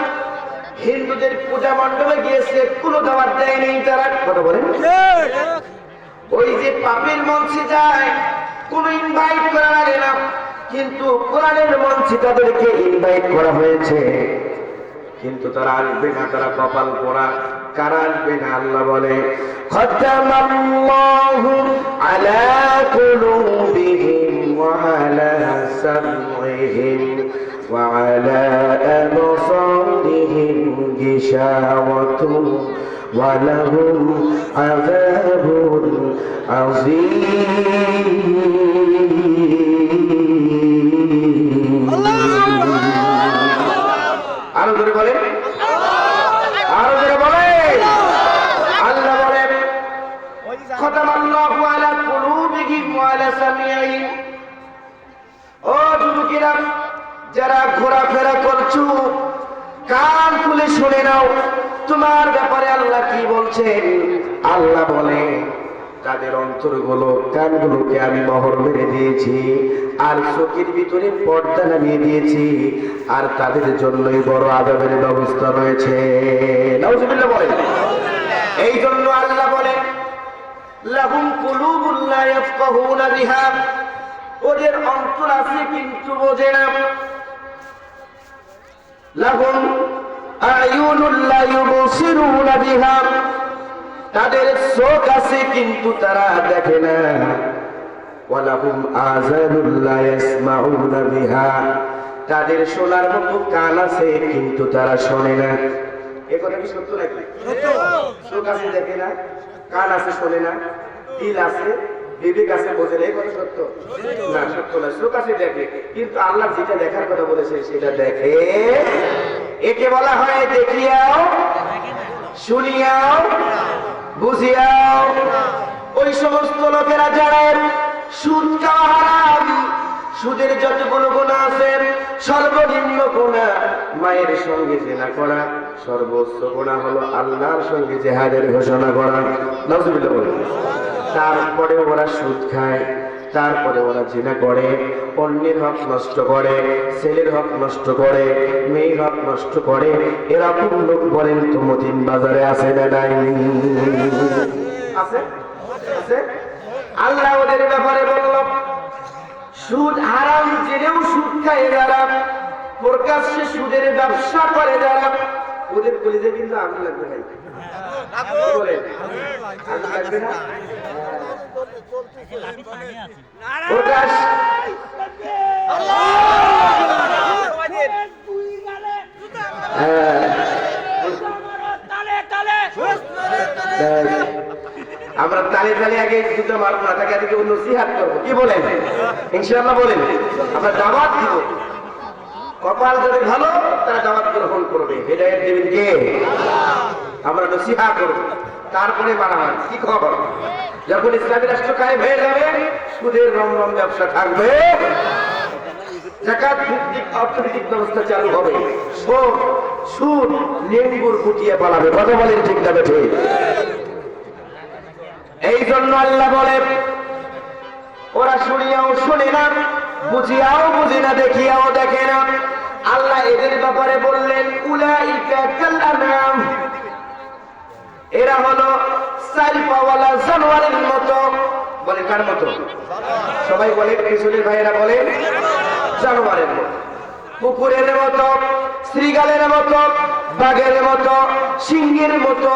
হিন্দুদের পূজা মণ্ডপে গিয়েছে, কোনো দাওয়াত দেয়নি তারা, কথা বলেন। ওই যে পাপের মঞ্চে যায়, কোনো ইনভাইট করা লাগে না, কিন্তু কোরআনের মঞ্চে তাদেরকে ইনভাইট করা হয়েছে, কিন্তু তারা আসবে না, তারা কপাল পোড়া। কারা আসবে না? আল্লাহ বলে খাতামাল্লাহু আলা কুলুবিহিম ওয়া আলা সামইহিম ওয়া আলা আবসারিহিম গিশাওয়াতুন ওয়া লাহুম আযাবুন আযীম। আরো জোরে বলেন, আরো জোরে বলেন। আল্লাহ বলেন খাতামাল্লাহু আলা কুলুবিহিম ওয়া আলা সামিইহিম। ও যুবকেরা যারা ঘোরাফেরা করছো, কান খুলে শুনে নাও, তোমার ব্যাপারে আল্লাহ কি বলছেন। আল্লাহ বলে তাদের অন্তরগুলো, কানগুলোকে আমি মোহর মেরে দিয়েছি, আর চোখের ভিতরে পর্দা নামিয়ে দিয়েছি, আর তাদের জন্যই বড় আযাবের ব্যবস্থা রয়েছে। নাউযুবিল্লাহ বলেন। এই জন্য আল্লাহ বলেন লাহুম কুলুবুন লা ইয়াফকাহুনা বিহা, ওদের অন্তর আছে কিন্তু বোঝে না। লাহুম আয়ুনুন লা ইউবসিরুনা বিহা, তাদের চোখ আছে কিন্তু তারা দেখে না। ওয়ালাহুম আযানুন লা ইয়াসমাউনা বিহা, তাদের শোনার মতো কান আছে কিন্তু তারা শোনে না। এই কথা কি সত্য নাকি? সত্য। চোখ আছে দেখে না, কান আছে শোনে না, দিল আছে বিবেক আছে বোঝে না, এই কথা সত্য না? সত্য না। চোখ আছে দেখে, কিন্তু আল্লাহ যেটা দেখার কথা বলেছে সেটা দেখে। একে বলা হয় দেখিয়াও, শুনিয়াও, বুঝিয়াও। ওই সমস্ত লোকেরা যারা সুদ খাওয়া হারাম, সুদের যতগুলো গুনাহ আছে সর্বনিম্ন গুনাহ মায়ের সঙ্গে জিনা করা, সর্বোচ্চ গুনাহ হলো আল্লাহর সঙ্গে জিহাদের ঘোষণা করা। নাউযুবিল্লাহ বলেন। তারপরে ওরা সুদ খায়, তারপরে ওরা জিনা করে, অন্যের হক নষ্ট করে, ছেলের হক নষ্ট করে, মেয়ের হক নষ্ট করে। এরকম লোক বলেন তো মতিন বাজারে আছে না নাই? আছে, আছে। আল্লাহ ওদের ব্যাপারে বলল সুদ হারাম জেনেও সুদ খায় যারা, প্রকাশ্যে সুদের ব্যবসা করে যারা, ওদের কলিজে কিন্তু আগুন লাগবে ভাই। বলেন আগুন লাগবে না? প্রকাশ আমরা তালে তালে আগে দুটো মারব না, তাকে আজকে নসিহত করবো, কি বলেন? ইনশাআল্লাহ বলেন। আমরা দাওয়াত দিব, কপাল যদি ভালো তারা দাওয়াত গ্রহণ করবে, হেদায়েত দেবেন কে? আমরা নসিহত করব, তারপরে মারামারি। কি খবর? যখন ইসলামী রাষ্ট্র কায়েম হয়ে যাবে, সুদের রমরম ব্যবসা থাকবে, যাকাত ভিত্তিক অর্থনৈতিক ব্যবস্থা চালু হবে, সুদ লেম্বুর ফুটিয়ে পালাবে। কথা বলেন ঠিক না ঠিক? এই জন্য আল্লাহ বলে ওরা শুনিয়াও শুনে না, বুঝিয়াও বুঝে না, দেখিয়াও দেখে না। আল্লাহ এদের ব্যাপারে বললেন উলাইকা কাল আনআম, এরা হলো চার পাওয়ালা জানোয়ারের মতো। বলে কার মতো? সবাই বলে, পিছনের ভাইয়েরা বলে জানোয়ারের মতো, কুকুরের মতো, শ্রীগালের মতো, বাঘের মতো, সিংহের মতো,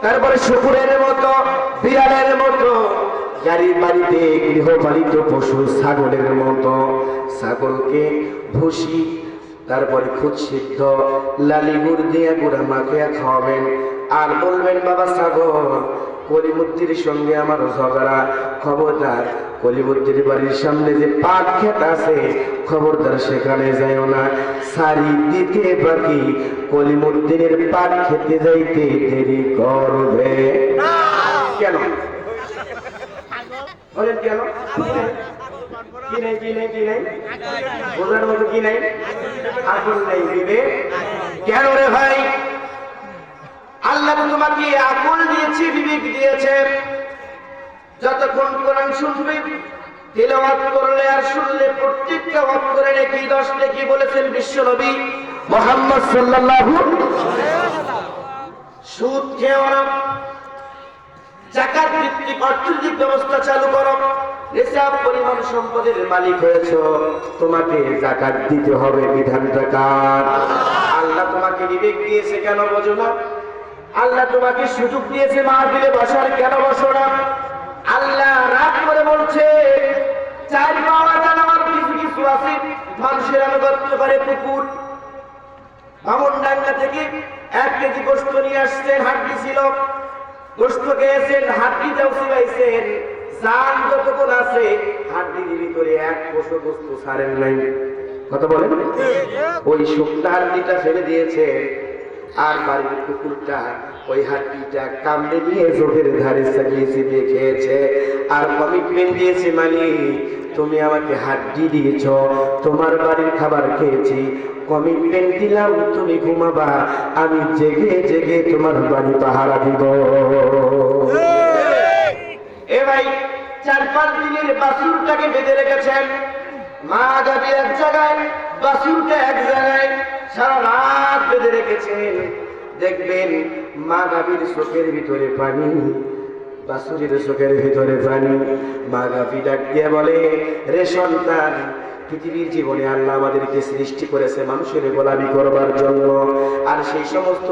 তারপরে শুকুরের মতো, বিড়ালের মতো, গাড়ি বাড়িতে গৃহপালিত পশু ছাগলের মতো। ছাগলকে ভুসি, তারপরে খুদ সিদ্ধ লালি গুড় দিয়ে গুড়া মাখিয়া খাওয়াবেন, আর বলবেন বাবা ছাগল কলিমুদ্দির সঙ্গে আমার ঝগড়া, খবরদার কলিমুদ্দির বাড়ির সামনে যে পাট ক্ষেত আছে খবরদার সেখানে যাইও না, সারি দিতে বাকি কলিমুদ্দিনের পাট খেতে যাইতে দেরি করবে। কেন বলেন কেন? কি নাই কি নাই কি নাই বোঝার মতো কি নাই? আকল নাই বিবেক। কেন রে ভাই? আল্লাহ তোমাকে আকল দিয়েছে, বিবেক দিয়েছে। যতক্ষণ কোরআন শুনবে, তিলাওয়াত করলে আর শুনলে প্রত্যেকটা অক্ষরে নেকি 10 নেকি বলেছেন বিশ্ব নবী মুহাম্মদ সাল্লাল্লাহু আলাইহি ওয়াসাল্লাম। সুদ খেও না, যাকাত ভিত্তিক অর্থনৈতিক ব্যবস্থা চালু করো। নিসাব পরিমাণ সম্পদের মালিক হয়েছো, তোমাকে যাকাত দিতে হবে। বিধানটা কার? আল্লাহ তোমাকে বিবেক দিয়েছে, কেন বোঝো না? আল্লাহ তোমাকে সুযোগ দিয়েছে মাহফিলে বসার, কেন বসো না? আল্লাহ রাগ করে বলছে চার পাওয়া জানোয়ার কিছু কিছু আছে মানুষের আনুগত্য করে। পুকুর বামনডাঙ্গা থেকে 1 কেজি গোশত নিয়ে আসছেন, হাড্ডি ছিল, গোশত খেয়েছেন, হাড্ডিটাও চিবাইছেন, জান যতক্ষণ আছে হাড্ডির ভিতরে এক কোষও গোশত ছাড়েন নাই। কথা বলেন? ওই শুকনা হাড্ডিটা ফেলে দিয়েছে, আর বাড়ির কুকুরটা ওই হাড্ডিটা কামড়ে নিয়ে চোখের ধারে চালিয়ে চিবিয়ে খেয়েছে, আর কমিটমেন্ট দিয়েছে মালিক তুমি আমাকে হাড্ডি দিয়েছ, তোমার বাড়ির খাবার খেয়েছি, কমিটমেন্ট দিলাম তুমি ঘুমাবা, আমি জেগে জেগে তোমার বাড়ি পাহারা দিব। এ ভাই 4-5 দিনের বাছুরটাকে বেঁধে রেখেছেন, মা গাবি এক জায়গায়, বাছুরটা এক জায়গায়, সারা রাত বেঁধে রেখেছেন। দেখবেন মা গাবির চোখের ভিতরে পানি, বাছুরের চোখের ভিতরে পানি। মা গাবি ডাক দিয়ে বলে, রে সন্তান, পৃথিবীর জীবনে আল্লাহ আমাদেরকে সৃষ্টি করেছে মানুষের গোলামি করবার জন্য, আর সেই সমস্ত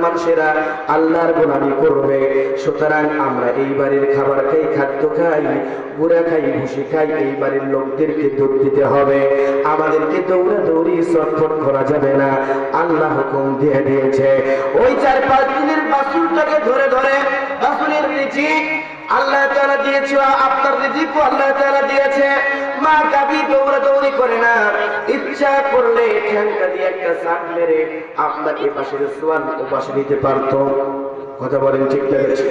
মানুষেরা আল্লাহর গোলামি করবে। সুতরাং আমরা এই বাড়ির খাবার খাই, খাদ্য খাই, গুড়া খাই, ভুসি খাই, এই বাড়ির লোকদেরকে দুধ দিতে হবে, আমাদেরকে দৌড়াদৌড়ি চটপট করা যাবে না। আল্লাহ হুকুম দিয়ে দিয়েছে। ওই 4-5 দিনের বাছুরটাকে ধরে ধরে, বাছুরের রিজিক আল্লাহ তাআলা দিয়েছে, আপনার রিজিকও আল্লাহ তাআলা দিয়েছে। মা গাবি দৌড়াদৌড়ি করে না, ইচ্ছা করলে ঠ্যাংটা দিয়ে একটা চাট মেরে আপনাকে পাশের সোয়ান ও পাশে দিতে পারত। কথা বলেন ঠিক আছে?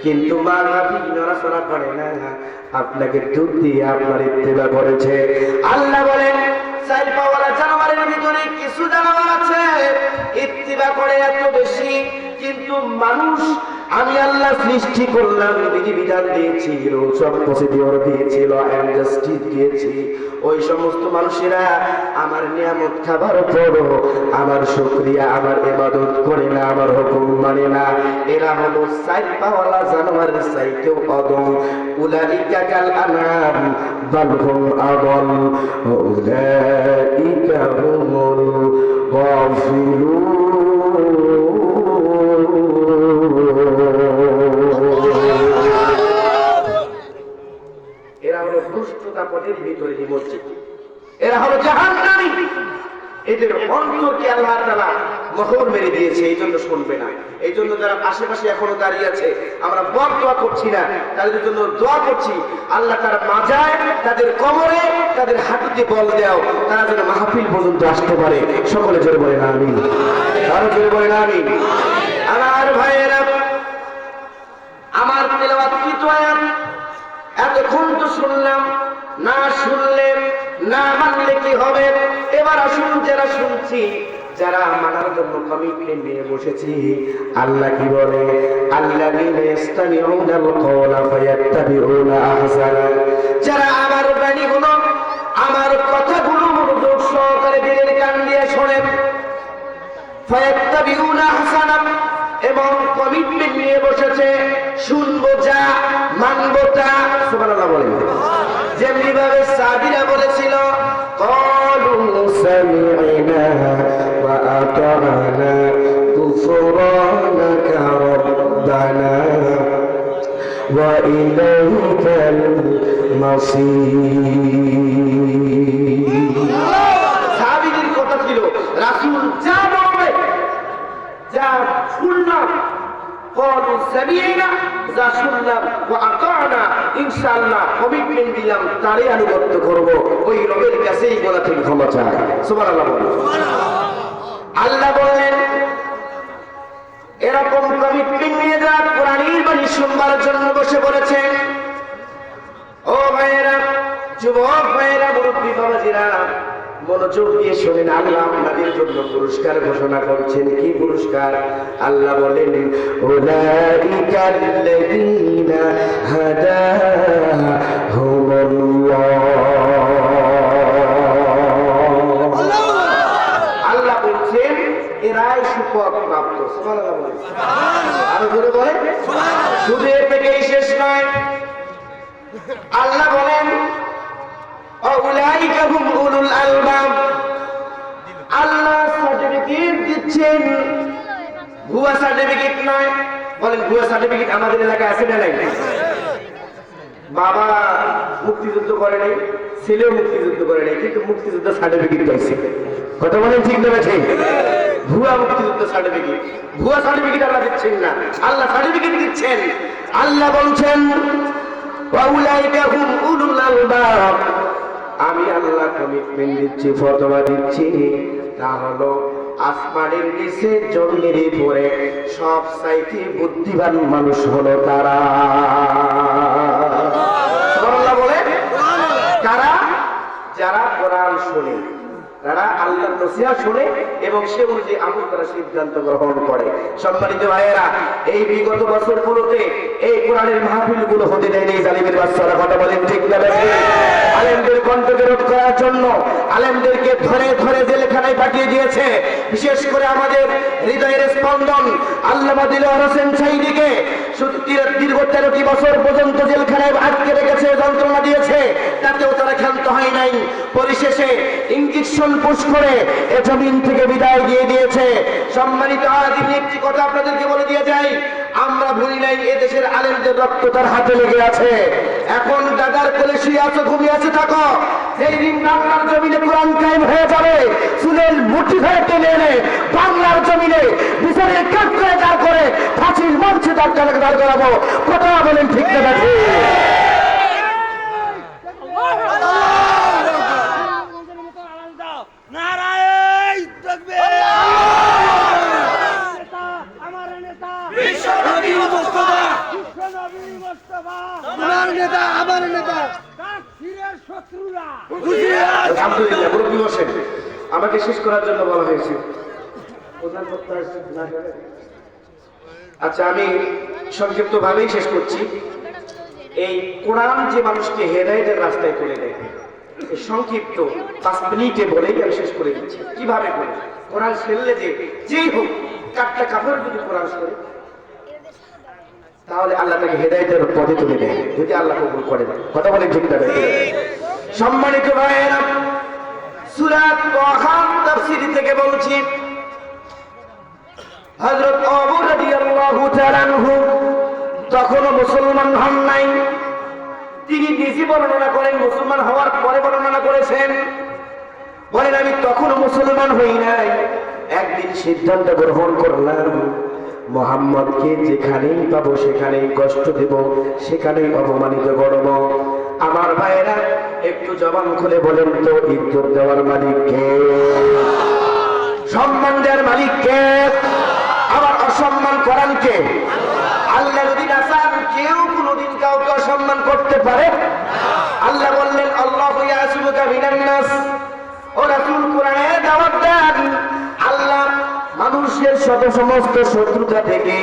কিন্তু মা গাবি নড়াচড়া করে না, আপনাকে দুধ দিয়ে আপনার ইত্তেবা করেছে। আল্লাহ বলেন 4 পাওয়ালা জানোয়ারের ভিতরে কিছু জানোয়ার আছে ইত্তেবা করে এত বেশি, কিন্তু মানুষ আমি আল্লাহ সৃষ্টি করলাম, বিধিবিধান দিয়েছি, রুলস অফ প্রসিডিওর দিয়েছি, ল এন্ড জাস্টিস দিয়েছি। ওই সমস্ত মানুষেরা আমার নিয়ামত খাবার পরও আমার শুকরিয়া, আমার ইবাদত করে না, আমার হুকুম মানে না। এরা হলো 4 পাওয়ালা জানোয়ারের চাইতেও অদম। উলাইকা কাল আনআম বাল হুম আদল উলাইকা হুমুল গাফিলুন। এরা হলো দুষ্টতা পথের ভিতরে নিমজ্জিত, এরা হলো জাহান্নামী। এদের অন্তরকে আল্লাহ তাআলা মোহর মেরে দিয়েছে, এই জন্য শুনবে না। এই জন্য যারা আশেপাশে এখনো দাঁড়িয়ে আছে, আমরা বড় দোয়া করছি না, তাদের জন্য দোয়া করছি আল্লাহ তার মাজায়, তাদের কোমরে, তাদের হাঁটুতে বল দাও, তারা যেন মাহফিল পর্যন্ত আসতে পারে। সকলে জোরে বলেন আমিন, আরো জোরে বলেন আমিন। আমার ভাইয়েরা, আমার তেলাওয়াতকৃত আয়াত এতক্ষণ তো শুনলাম, না শুনলে না মানলে কি হবে? এবার আসুন যারা শুনছি, যারা মানার জন্য কমিটমেন্ট নিয়ে বসেছি, আল্লাহ কি বলে, আল্লাযীনা ইসতামিউনাল কওলা ফায়াত্তাবিউনা আহসানা, যারা আমার বাণীগুলো, আমার কথাগুলো মনোযোগ সহকারে দিলের কান দিয়ে শোনেন, ফায়াত্তাবিউনা আহসানা, এবং কমিটমেন্ট নিয়ে বসেছে, শুনবো যা, মানবো তা। সুবহানাল্লাহ বলেন। যেমনি ভাবে সাহাবীরা বলেছিল, ক্বালু সামি'না ওয়া আতা'না গুফরানাকা রাব্বানা ওয়া ইলাইকাল মাসীর। সাহাবীদের কথা ছিল, রাসূল যা বলবে, যা শুনলাম, ক্বালু সামি'না, যা শুনলাম, ওয়া আতা'না, ইনশাআল্লাহ কমিটমেন্ট দিলাম, তারই আনুগত্য করব, ওই রবের কাছেই বলা থেকে ক্ষমা চাই। সুবহানাল্লাহ বলেন। আল্লাহ বলেন, এরকম কমিটমেন্ট নিয়ে যা কোরআনের বাণী শুনবার জন্য বসে পড়েছেন, ও ভাইয়েরা, যুবক ভাইয়েরা, মুরব্বী বাবাজিরা, মনোযোগ দিয়ে শোনেন। আল্লাহ আপনাদের জন্য পুরস্কার ঘোষণা করছেন। কি পুরস্কার? আল্লাহ বলেন, উলাইকাল্লাযীনা হাদাহুমুল্লাহ। আল্লাহ বলছেন এরাই সুপথ প্রাপ্ত। সুবহানাল্লাহ বলেন। আরো জোরে বলেন। শুধু এর থেকেই শেষ নয়, আল্লাহ বলেন উলাইকা হুম উলুল আলবাব। আল্লাহ সার্টিফিকেট দিচ্ছেন, ভুয়া সার্টিফিকেট নয়। বলেন, ভুয়া সার্টিফিকেট আমাদের এলাকায় আছে না নাই? বাবা মুক্তিযুদ্ধ করে নাই, ছেলেও মুক্তিযুদ্ধ করে নাই, কিন্তু মুক্তিযুদ্ধ সার্টিফিকেট পাইছে। কথা বলেন ঠিক না ঠিক? ভুয়া মুক্তিযুদ্ধ সার্টিফিকেট, ভুয়া সার্টিফিকেট আল্লাহ দিচ্ছেন না, আল্লাহ সার্টিফিকেট দিচ্ছেন। আল্লাহ বলছেন উলাইকা হুম উলুল আলবাব। আমি আল্লাহ কমিটমেন্ট দিচ্ছি, ফতোয়া দিচ্ছি, তা হলো আসমানের নিচে জমিনের উপরে সব চাইতে বুদ্ধিমান মানুষ হলো তারা। সুবহানাল্লাহ বলে। কারা? যারা কোরআন শোনে, যারা আল্লাহর নসিহত শুনে এবং সে অনুযায়ী আমল করার সিদ্ধান্ত গ্রহণ করে। সম্মানিত ভাইয়েরা, এই বিগত বছরগুলোতে এই কোরআনের মাহফিলগুলো হতে দেয়নি জালিমের বাদশারা। কথা বলেন ঠিক না? আলেমদের কণ্ঠকে রোধ করার জন্য আলেমদেরকে ধরে ধরে জেলখানায় পাঠিয়ে দিয়েছে। বিশেষ করে আমাদের হৃদয়ের স্পন্দন আল্লামা দিলওয়ার হোসেন সাঈদীকে দীর্ঘ 13টি বছর পর্যন্ত জেলখানায় আটকে রেখেছে, যন্ত্রণা দিয়েছে, তাতেও তারা ক্ষান্ত হয় নাই। পরিশেষে ইঞ্জেকশন পুশ করে এ জমিন থেকে বিদায় দিয়ে দিয়েছে। সম্মানিত আদিন, একটি কথা আপনাদেরকে বলে দিয়ে যাই, আমরা ভুলি নাই এদেশের আলেমদের রক্ত তার হাতে লেগে আছে। এখন দাদার কোলে শুয়ে আছো, ঘুমিয়ে আছে, থাকো। যেই দিন বাংলার জমিনে কোরআন কায়েম হয়ে যাবে, চুলের মুঠি ধরে টেনে এনে বাংলার জমিনে বিচারের কাজ করে দাঁড় করে ফাঁসির মঞ্চে দাঁড় করাবো। কথা বলেন ঠিক না ঠিক? আমাকে শেষ করার জন্য বলা হয়েছে। আচ্ছা, আমি সংক্ষিপ্ত ভাবেই শেষ করছি। এই কোরআন যে মানুষকে হেদায়েতের রাস্তায় তুলে দেয়, সংক্ষিপ্ত 5 মিনিটে বলেই আমি শেষ করে দিচ্ছি। কিভাবে করে কোরআন ফেললে যেই হোক, কাটটা কাপড় যদি কোরআন করে, তাহলে আল্লাহ তাকে হেদায়েতের পথে তুলে দেয়, যদি আল্লাহ কবুল করে। কথা বলেন ঠিক না? সম্মানিত ভাইয়েরা, সূরা তাহা তাফসীর থেকে বলছি, হযরত আবু রাদিয়াল্লাহু তাআলা আনহু তখনও মুসলমান হন নাই। তিনি নিজে বর্ণনা করেন, মুসলমান হওয়ার পরে বর্ণনা করেছেন। বলেন, আমি তখনও মুসলমান হই নাই, একদিন সিদ্ধান্ত গ্রহণ করলাম, মুহাম্মদকে যেখানেই পাবো সেখানেই কষ্ট দেব, সেখানেই অপমানিত করব। আমার ভাইয়েরা, একটু জবান খুলে বলেন তো, ইজ্জত দেওয়ার মালিক কে? সম্মান দেওয়ার মালিক কে? আবার অসম্মান করান কে? আল্লাহ যদি না চান, কেউ কোনোদিন কাউকে অসম্মান করতে পারে? আল্লাহ বললেন, আল্লাহু ইয়াসিমুকা মিনান নাস। ও রাসূল, কোরআনে দাওয়াত দেন, আল্লাহ মানুষের শত সমস্ত শত্রুতা থেকে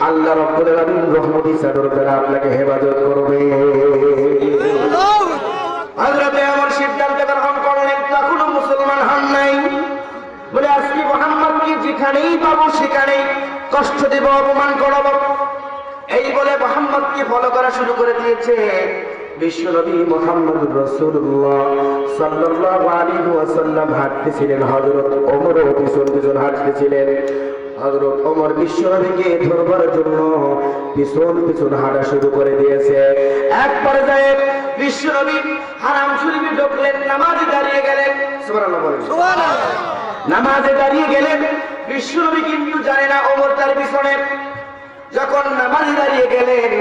আল্লাহ রাব্বুল আলামিন রহমতি চাদর দ্বারা আপনাকে হেফাজত করবে। হযরতে ওমর সিদ্ধান্ত গ্রহণ করলেন, তখনও মুসলমান হন নাই। বলে আজকে মুহাম্মদকে যেখানেই পাবো সেখানেই কষ্ট দেব, অপমান করব, এই বলে মুহাম্মদকে ফলো করা শুরু করে দিয়েছে। বিশ্বনবী মুহাম্মদুর রাসূলুল্লাহ সাল্লাল্লাহু আলাইহি ওয়াসাল্লাম হাঁটতেছিলেন, হযরত ওমরও পিছন পিছন হাঁটতেছিলেন। হযরত ওমর বিশ্বনবীকে ধরবার জন্য পিছন পিছন হাঁটা শুরু করে দিয়েছে। এক পর্যায়ে বিশ্বনবী হারাম শরীফে ঢুকলেন, নামাজে দাঁড়িয়ে গেলেন। সুবহানাল্লাহ বলেন। সুবহানাল্লাহ। নামাজে দাঁড়িয়ে গেলেন, বিশ্বনবী কিন্তু জানে না ওমর তার পিছনে। যখন নামাজে দাঁড়িয়ে গেলেন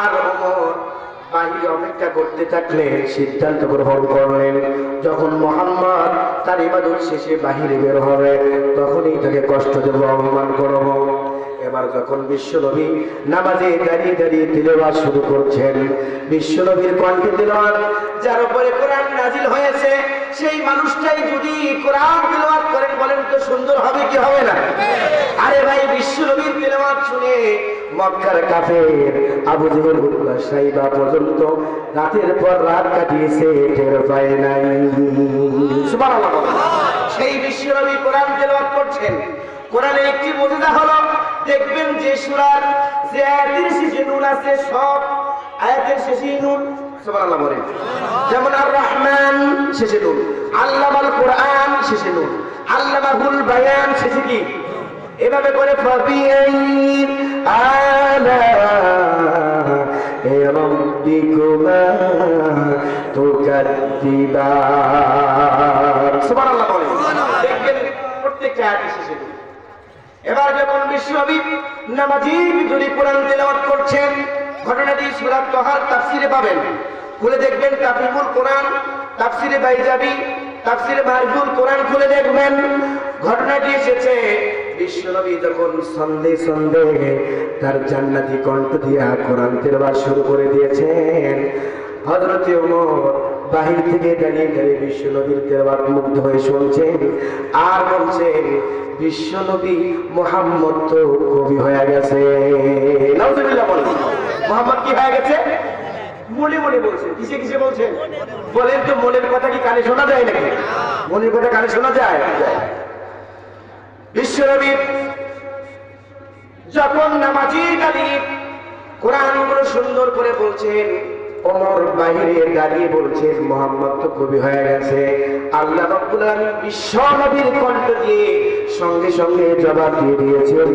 আর ওমর বাহিরে অপেক্ষা করতে থাকলেন, সিদ্ধান্ত গ্রহণ করলেন যখন মুহাম্মদ তার ইবাদত শেষে বাহিরে বের হবে তখনই তাকে কষ্ট দেব, অপমান করব। এবার যখন বিশ্বনবী নামাজে দাঁড়িয়ে দাঁড়িয়ে তিলাওয়াত শুরু করছেন, বিশ্বনবীর কণ্ঠে তিলাওয়াত, যার উপরে কোরআন নাজিল হয়েছে সেই মানুষটাই যদি কোরআন তিলাওয়াত করেন বলেন তো সুন্দর হবে কি হবে না? আরে ভাই, বিশ্বনবীর তিলাওয়াত শুনে মক্কার কাফের আবু জেহেল, উতবা, সাইবা পর্যন্ত রাতের পর রাত কাটিয়েছে, টের পায় নাই। সুবহানাল্লাহ। সেই বিশ্বনবী কোরআন তিলাওয়াত করছেন। কোরআনের একটি মুজিজা হলো, দেখবেন যে সূরার যে আয়াতের শেষে নুন আছে সব আয়াতের শেষে নুন। সুবহানাল্লাহ বলেন। যেমন আর রহমান শেষে নুন, আল্লামাল কোরআন শেষে নুন, আল্লামাহুল বায়ান শেষে কি? এভাবে করে ফাবিআইন আলা রাব্বিকুমা তুকাদ্দিবান। সুবহানাল্লাহ বলেন। দেখবেন প্রত্যেকটা আয়াতের শেষে নুন। এবার যখন বিশ্বনবী নামাজের ভিতরে কোরআন তেলাওয়াত করছেন, ঘটনাটি সূরা তাহার তাফসিরে পাবেন। খুলে দেখবেন তাফসিরুল কোরআন, তাফসিরে বাইজাবি, তাফসিরে মারজুল কোরআন খুলে দেখবেন। ঘটনাটি এসেছে বিশ্বনবী যখন সন্ধ্যে সন্ধ্যে তার জান্নাতি কণ্ঠ দিয়া কোরআন তেলাওয়াত শুরু করে দিয়েছেন, হযরত ওমর বাহির থেকে দাঁড়িয়ে দাঁড়িয়ে বিশ্বনবীর তেলাওয়াত মুগ্ধ হয়ে শুনছেন আর বলছেন, বিশ্বনবী মুহাম্মদ তো কবি হয়ে গেছে। নাউজুবিল্লাহ বলেন। মুহাম্মদ কি হয়ে গেছে? মনে মনে বলছেন। কিসে কিসে বলছেন বলেন তো? মনের কথা কি কানে শোনা যায় নাকি? মনের কথা কানে শোনা যায়? বিশ্বনবী যখন নামাজে দাঁড়িয়ে কোরআনগুলো সুন্দর করে বলছেন, ওমর বাইরে দাঁড়িয়ে বলছেন মুহাম্মদ তো কবি হয়ে গেছে। আল্লাহ রাব্বুল আলামিন বিশ্বনবীর কণ্ঠ দিয়ে সঙ্গে সঙ্গে জবাব দিয়ে দিয়েছেন,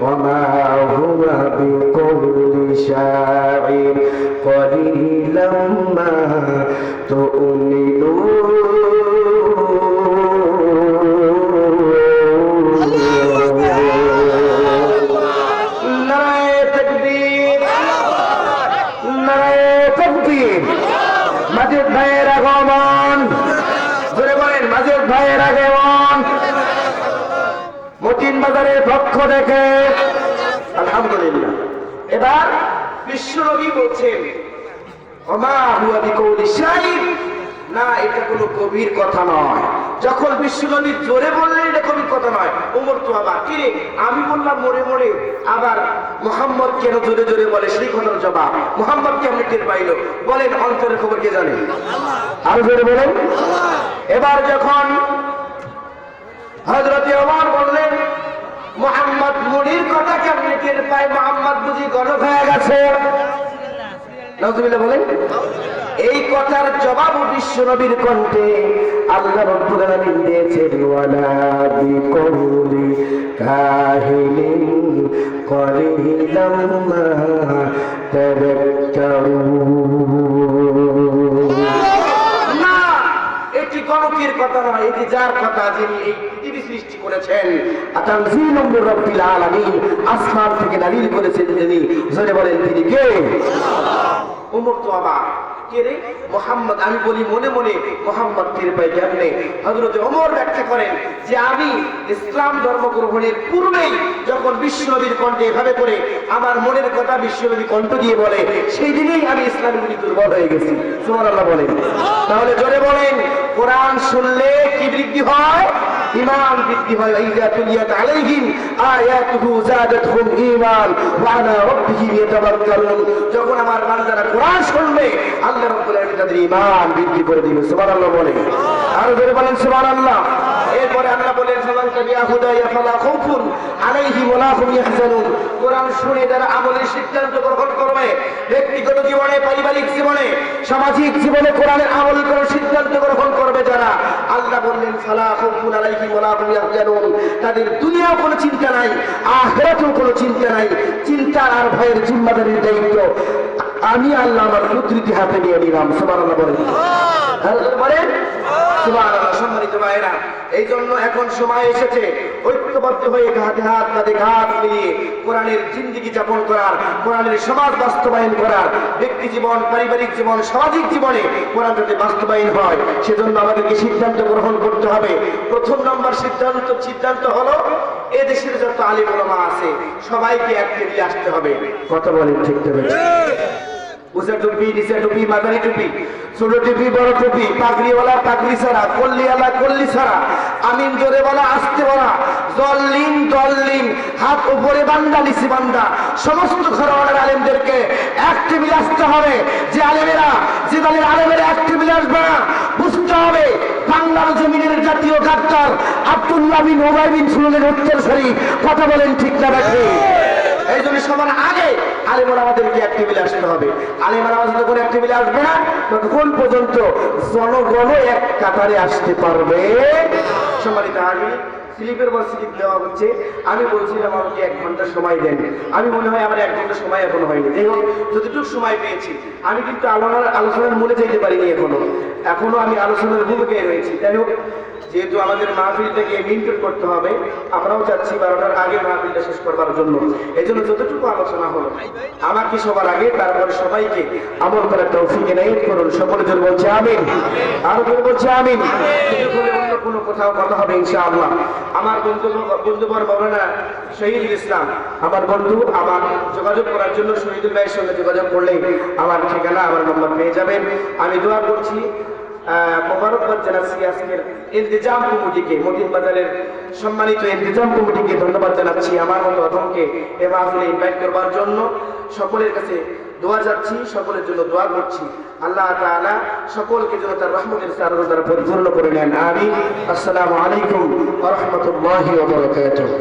ওমা হুয়া বিকৌলি শাইর কলিলাম মা তুমিনুন। মাজিদ ভাইয়ের আগমন, জোরে বলেন মাজিদ ভাইয়ের আগমন মতিন বাজারের পক্ষ থেকে আলহামদুলিল্লাহ। এবার বিশ্বনবী বলছেন, ওমা হুয়া বিকৌলি শাইর, না এটা কোনো কবির কথা নয়। যখন বিশ্বনবী জোরে বললেন এটা কবির কথা নয়, ওমর তো আবার কি রে, আমি বললাম মনে মনে, আবার মুহাম্মদ কেন জোরে জোরে বলে সেই কথার জবাব মুহাম্মদ কেমন টের পাইল? বলেন অন্তরের খবর কে জানে? আরো জোরে বলেন। এবার যখন হযরতে ওমর বললেন মুহাম্মদ মনির কথা কেমন টের পায়, মুহাম্মদ বুঝি গলদ হয়ে গেছে। নাউজুবিল্লাহ বলেন। এই কথার জবাব বিশ্বনবীর কণ্ঠে আল্লাহ রাব্বুল আলামিন দিয়েছেন, ওয়ালা বিকৌলি কাহিনিন কলিলাম মা তাযাক্কারুন। না, এটি গণকের কথা নয়, এটি যার কথা, যিনি এই পৃথিবী সৃষ্টি করেছেন। তানজিলুম মির রাব্বিল আলামিন, আসমান থেকে নাযিল করেছেন যিনি। জোরে বলেন তিনি কে? ওমর তো আবার কে রে? মুহাম্মদ। আমি বলি মনে মনে, মুহাম্মদ টের পাই কেমনে? হযরতে ওমর ব্যাখ্যা করেন যে আমি ইসলাম ধর্ম গ্রহণের পূর্বেই যখন বিশ্বনবীর কণ্ঠে এভাবে করে আমার মনের কথা বিশ্বনবী কণ্ঠ দিয়ে বলে, সেই দিনেই আমি ইসলামের প্রতি দুর্বল হয়ে গেছি। সুবহানাল্লাহ বলেন। তাহলে জোরে বলেন, কোরআন শুনলে কি বৃদ্ধি হয়? ঈমান বৃদ্ধি হয়। ইযা তুলিয়াত আলাইহিম আয়াতুহু যাদাতহুম ঈমান ওয়া আলা রাব্বিহিম ইয়াতাওয়াক্কালুন। যখন আমার বান্দারা কোরআন শুনবে আল্লাহ রাব্বুল আলামিন তাদের ঈমান বৃদ্ধি করে দিবেন। সুবহানাল্লাহ বলেন, আর জোরে বলেন সুবহানাল্লাহ। এরপরে আল্লাহ বলেন ফামান তাবিআ হুদায়া ফালা খাউফুন আলাইহিম ওয়া লা হুম ইয়াহজানুন। কোরআন শুনে যারা আমলের সিদ্ধান্ত গ্রহণ করবে, ব্যক্তিগত জীবনে, পারিবারিক জীবনে, সামাজিক জীবনে কোরআনের আমল করার সিদ্ধান্ত গ্রহণ করবে যারা, আল্লাহ বললেন ফালা খাউফুন আলাইহিম ওয়া লা হুম ইয়াহজানুন। তাদের দুনিয়াও কোনো চিন্তা নাই, আখিরাতেও কোনো চিন্তা নাই। চিন্তা আর ভয়ের জিম্মাদারির দায়িত্ব আমি আল্লাহ আমার কুদরতি হাতে নিয়ে নিলাম। সুবহানাল্লাহ বলেন, বলেন সুবহানাল্লাহ। সম্মানিত ভাইরা, এই জন্য এখন সময় এসেছে ঐক্যবদ্ধ হয়ে হাতে হাত কাঁধে কাঁধ মিলিয়ে কোরআনের জিন্দেগি যাপন করার, কোরআনের সমাজ বাস্তবায়ন করার। ব্যক্তি জীবন, পারিবারিক জীবন, সামাজিক জীবনে কোরআন যাতে বাস্তবায়ন হয় সেজন্য আমাদেরকে সিদ্ধান্ত গ্রহণ করতে হবে। প্রথম নম্বর সিদ্ধান্ত হলো এদেশের যত আলিম ওলামা আছে সবাইকে এক টেবিলে আসতে হবে। কথা বলেন ঠিক তো? উঁচা টুপি, নিচা টুপি, মাদারি টুপি, ছোট টুপি, বড় টুপি, পাগড়িওয়ালা পাগড়ি ছাড়া, কল্লিওয়ালা কল্লি ছাড়া, আমিন জোরে বলা, আসতে বলা, দল্লিন দল্লিন, হাত উপরে বান্দা নিচে বান্দা, সমস্ত ঘরওয়ালার আলেমদেরকে এক টেবিলে আসতে হবে। যে আলেমেরা, যে দলের আলেমেরা এক টেবিলে আসবে না, বুঝতে হবে বাংলার জমিনের জাতীয় গাদ্দার আব্দুল্লাহ বিন উবাই বিন সুলুলের উত্তরসূরি। কথা বলেন ঠিক না নাকি? এই জন্য সবার আগে আলেমরা আমাদেরকে এক টেবিলে আসতে হবে। আলেমরা আমাদের যখন এক টেবিলে আসবে না ততক্ষণ পর্যন্ত জনগণ এক কাতারে আসতে পারবে। সম্মানিত আগে স্লিপের পর স্লিপ দেওয়া হচ্ছে। আমি বলছিলাম আমাকে 1 ঘন্টা সময় দেন। আমি মনে হয় আমার 1 ঘন্টা সময় এখনো হয়নি। যাই হোক, যতটুকু সময় পেয়েছি আমি কিন্তু আলোচনার মূলে যেতে পারিনি এখনো আমি আলোচনার ভূমিকায় রয়েছি। যাই হোক, যেহেতু আমাদের মাহফিলটাকে মেইনটেইন করতে হবে, আমরাও চাচ্ছি 12টার আগে মাহফিলটা শেষ করবার জন্য। এই জন্য যতটুকু আলোচনা হলো আমাকে সবার আগে, তারপরে সবাইকে আমল করার তৌফিক এনায়েত করুন। সকলে জোরে বলছে আমিন, আরো জোরে বলছে আমিন। অন্য কোনো কোথাও কথা হবে ইনশাআল্লাহ। আমার বন্ধুবর মাওলানা শহীদুল ইসলাম আমার বন্ধু। আমার যোগাযোগ করার জন্য শহীদুল ভাইয়ের সঙ্গে যোগাযোগ করলে আমার ঠিকানা, আমার নম্বর পেয়ে যাবেন। আমি দোয়া করছি, মোবারকবাদ জানাচ্ছি আজকের ইন্তেজাম কমিটিকে, মতিন বাজারের সম্মানিত ইন্তেজাম কমিটিকে ধন্যবাদ জানাচ্ছি আমার মতো অধমকে এ মাহফিলে ইনভাইট করবার জন্য। সকলের কাছে দোয়া যাচ্ছি, সকলের জন্য দোয়া করছি। আল্লাহ তাআলা সকলকে যেন তার রহমতের চাদর দ্বারা পরিপূর্ণ করে নেন। আমিন। আসসালামু আলাইকুম ওয়া রাহমাতুল্লাহি ওয়া বারাকাতুহু।